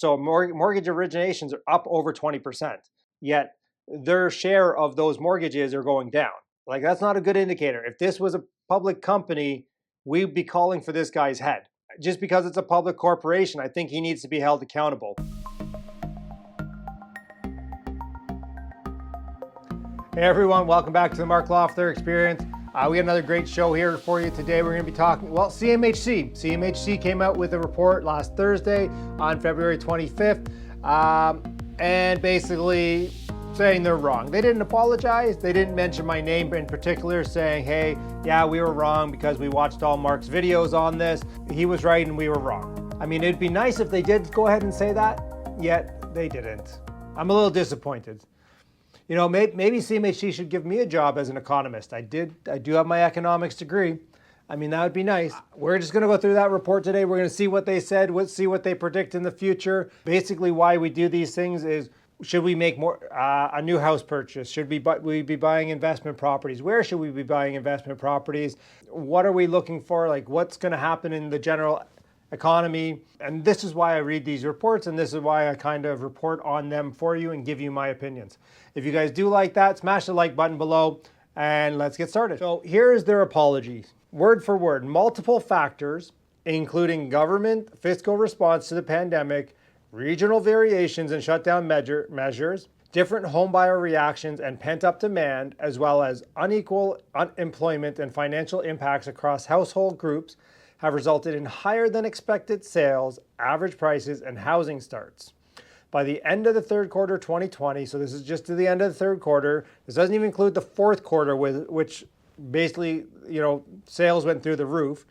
So mortgage originations are up over 20%, yet their share of those mortgages are going down. Like, that's not a good indicator. If this was a public company, we'd be calling for this guy's head. Just because it's a public corporation, I think he needs to be held accountable. Hey everyone, welcome back to the Mark Loeffler Experience. We got another great show here for you today. We're going to be talking, well, CMHC. CMHC came out with a report last Thursday on February 25th, and basically saying they're wrong. They didn't apologize. They didn't mention my name in particular, saying, hey, yeah, we were wrong because we watched all Mark's videos on this. He was right and we were wrong. I mean, it'd be nice if they did go ahead and say that, yet they didn't. I'm a little disappointed. You know, maybe CMHC should give me a job as an economist. I do have my economics degree. I mean, that would be nice. We're just going to go through that report today. We're going to see what they said, see what they predict in the future. Basically, why we do these things is, should we make more a new house purchase? Should we be buying investment properties? Where should we be buying investment properties? What are we looking for? Like, what's going to happen in the general economy? And this is why I read these reports, and this is why I kind of report on them for you and give you my opinions. If you guys do like that, smash the like button below and let's get started. So here's their apology, word for word. Multiple factors, including government fiscal response to the pandemic, regional variations in shutdown measures, different homebuyer reactions and pent-up demand, as well as unequal unemployment and financial impacts across household groups, have resulted in higher than expected sales, average prices, and housing starts. By the end of the third quarter 2020, so this is just to the end of the third quarter, this doesn't even include the fourth quarter, which basically, you know, sales went through the roof.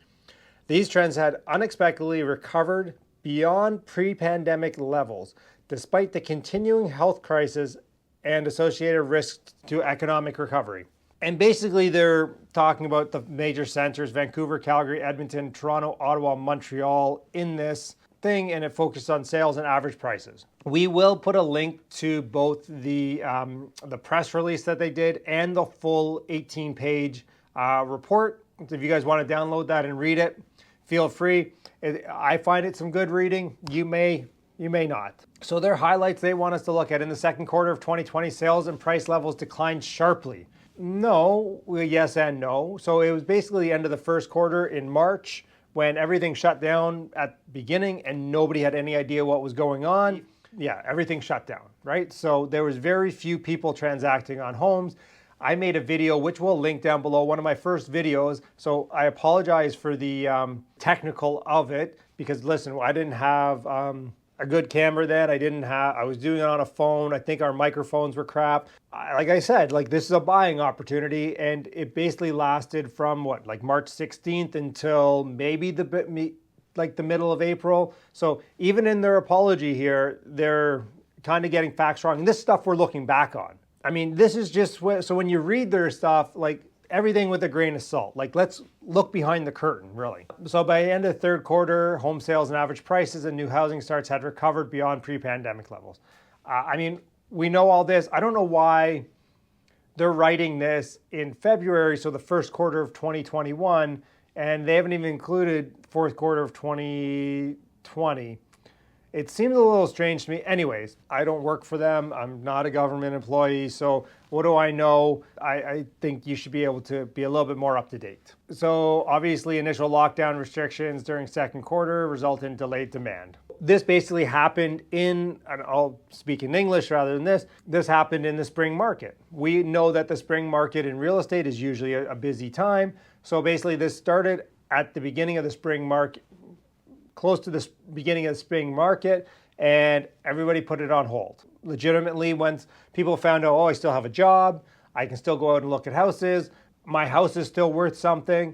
These trends had unexpectedly recovered beyond pre-pandemic levels, despite the continuing health crisis and associated risks to economic recovery. And basically they're talking about the major centers, Vancouver, Calgary, Edmonton, Toronto, Ottawa, Montreal in this thing, and it focused on sales and average prices. We will put a link to both the press release that they did and the full 18-page report. If you guys want to download that and read it, feel free. I find it some good reading. You may not. So their highlights they want us to look at: in the second quarter of 2020, sales and price levels declined sharply. No, yes and no. So it was basically the end of the first quarter in March when everything shut down at the beginning and nobody had any idea what was going on. Yeah, everything shut down, right? So there was very few people transacting on homes. I made a video, which we'll link down below, one of my first videos. So I apologize for the technical of it, because listen, I didn't have a good camera then. I was doing it on a phone. I think our microphones were crap. Like I said, like, this is a buying opportunity, and it basically lasted from like March 16th until maybe the middle of April. So even in their apology here, they're kind of getting facts wrong. And this stuff we're looking back on. I mean, this is just so when you read their stuff, like, everything with a grain of salt. Like, let's look behind the curtain, really. So by the end of the third quarter, home sales and average prices and new housing starts had recovered beyond pre-pandemic levels. I mean, we know all this. I don't know why they're writing this in February, so the first quarter of 2021, and they haven't even included fourth quarter of 2020. It seems a little strange to me. Anyways, I don't work for them. I'm not a government employee. So what do I know? I think you should be able to be a little bit more up to date. So obviously initial lockdown restrictions during second quarter resulted in delayed demand. This basically happened and I'll speak in English rather than this happened in the spring market. We know that the spring market in real estate is usually a busy time. So basically this started at the beginning of the spring market, close to the beginning of the spring market, and everybody put it on hold. Legitimately, once people found out, oh, I still have a job, I can still go out and look at houses, my house is still worth something,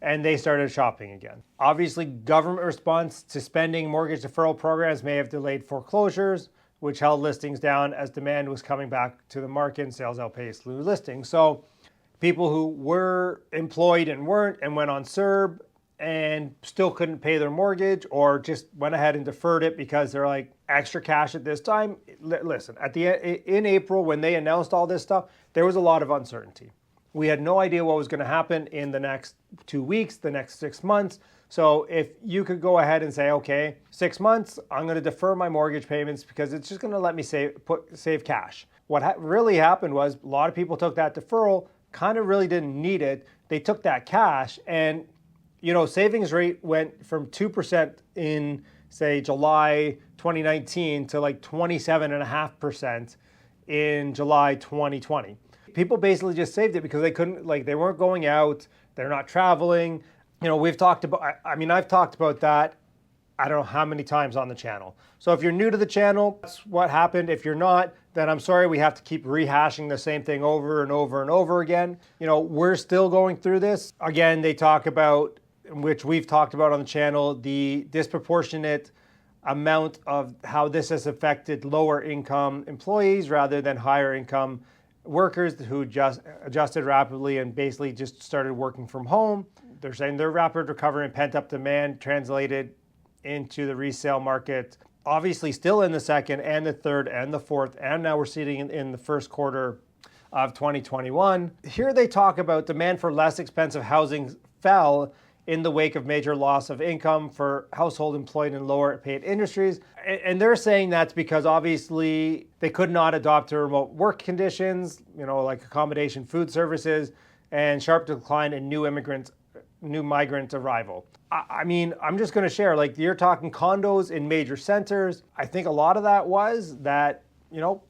and they started shopping again. Obviously, government response to spending mortgage deferral programs may have delayed foreclosures, which held listings down as demand was coming back to the market and sales outpaced new listings. So people who were employed and weren't and went on CERB and still couldn't pay their mortgage, or just went ahead and deferred it because they're like, extra cash at this time. Listen, in April, when they announced all this stuff, there was a lot of uncertainty. We had no idea what was going to happen in the next 2 weeks, the next 6 months. So if you could go ahead and say, okay, 6 months, I'm going to defer my mortgage payments because it's just going to let me save cash. What really happened was a lot of people took that deferral, kind of really didn't need it. They took that cash and, savings rate went from 2% in, say, July 2019 to like 27.5% in July 2020. People basically just saved it because they couldn't, like, they weren't going out, they're not traveling. We've talked about, I've talked about that I don't know how many times on the channel. So if you're new to the channel, that's what happened. If you're not, then I'm sorry, we have to keep rehashing the same thing over and over and over again. We're still going through this. Again, they talk about, which we've talked about on the channel, the disproportionate amount of how this has affected lower income employees rather than higher income workers who just adjusted rapidly and basically just started working from home. They're saying their rapid recovery and pent-up demand translated into the resale market, obviously still in the second and the third and the fourth, and now we're sitting in the first quarter of 2021. Here they talk about demand for less expensive housing fell in the wake of major loss of income for household employed in lower paid industries. And they're saying that's because obviously they could not adopt to remote work conditions, like accommodation food services, and sharp decline in new migrant arrival. I'm just going to share, like, you're talking condos in major centers. I think a lot of that was that,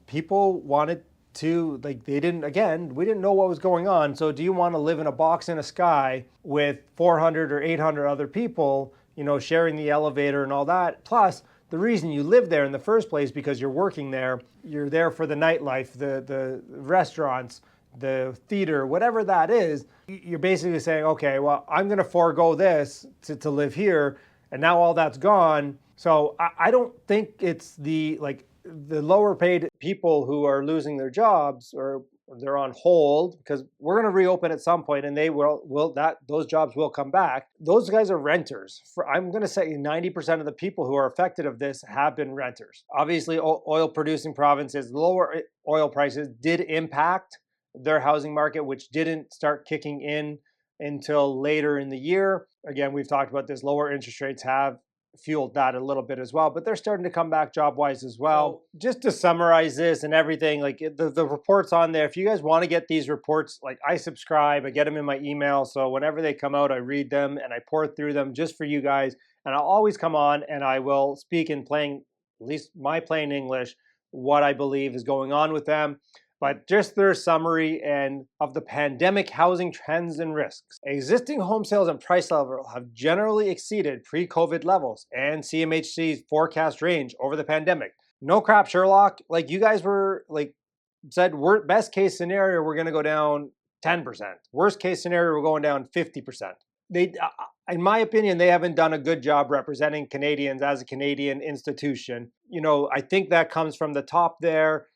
people wanted to, like, we didn't know what was going on. So do you want to live in a box in a sky with 400 or 800 other people, sharing the elevator and all that? Plus, the reason you live there in the first place, because you're working there, you're there for the nightlife, the restaurants, the theater, whatever that is. You're basically saying, okay, well, I'm going to forego this to live here, and now all that's gone. So I don't think it's the lower paid people who are losing their jobs or they're on hold, because we're going to reopen at some point and they those jobs will come back. Those guys are renters. I'm going to say 90% of the people who are affected of this have been renters. Obviously, oil producing provinces, lower oil prices did impact their housing market, which didn't start kicking in until later in the year. Again, we've talked about this. Lower interest rates have fueled that a little bit as well, but they're starting to come back job-wise as well. So just to summarize this and everything, like the reports on there, if you guys want to get these reports, like, I subscribe, I get them in my email. So whenever they come out, I read them and I pour through them just for you guys. And I'll always come on and I will speak in plain, at least my plain English, what I believe is going on with them. But just their summary and of the pandemic housing trends and risks. Existing home sales and price level have generally exceeded pre-COVID levels and CMHC's forecast range over the pandemic. No crap, Sherlock. Like, you guys were said, best case scenario, we're going to go down 10%. Worst case scenario, we're going down 50%. In my opinion, they haven't done a good job representing Canadians as a Canadian institution. I think that comes from the top there.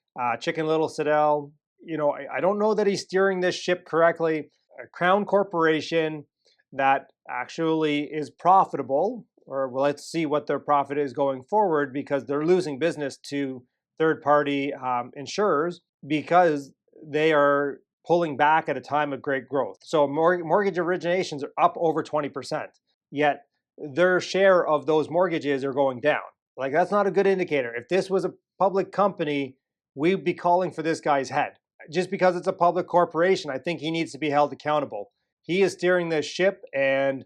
Chicken Little Siddell, I don't know that he's steering this ship correctly. A Crown Corporation that actually is profitable, or well, let's see what their profit is going forward, because they're losing business to third-party insurers because they are pulling back at a time of great growth. So mortgage originations are up over 20%, yet their share of those mortgages are going down. Like, that's not a good indicator. If this was a public company, we'd be calling for this guy's head. Just because it's a public corporation, I think he needs to be held accountable. He is steering this ship, and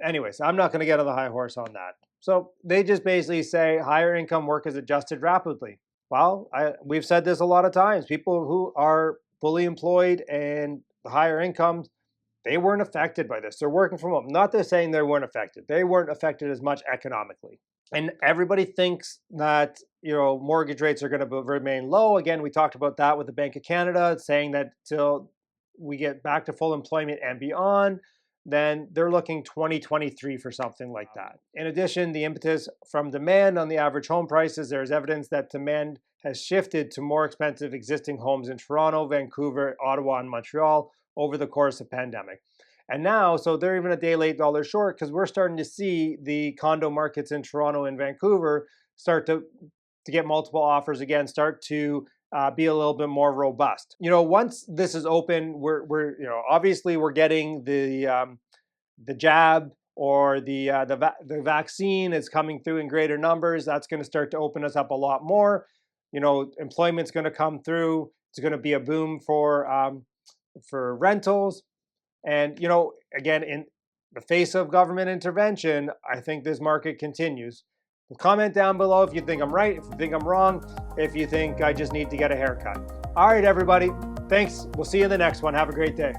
anyways, I'm not going to get on the high horse on that. So they just basically say higher income work is adjusted rapidly. Well, we've said this a lot of times. People who are fully employed and the higher incomes, they weren't affected by this. They're working from home. Not they're saying they weren't affected. They weren't affected as much economically. And everybody thinks that, mortgage rates are going to remain low. Again, we talked about that with the Bank of Canada, saying that till we get back to full employment and beyond, then they're looking 2023 for something like that. In addition, the impetus from demand on the average home prices, there's evidence that demand has shifted to more expensive existing homes in Toronto, Vancouver, Ottawa, and Montreal over the course of pandemic. And now, so they're even a day late, dollar short, because we're starting to see the condo markets in Toronto and Vancouver start to get multiple offers again, start to be a little bit more robust. Once this is open, we're obviously we're getting the jab or the vaccine is coming through in greater numbers, that's going to start to open us up a lot more. Employment's going to come through. It's going to be a boom for rentals. And, again, in the face of government intervention, I think this market continues. Comment down below if you think I'm right, if you think I'm wrong, if you think I just need to get a haircut. All right, everybody. Thanks. We'll see you in the next one. Have a great day.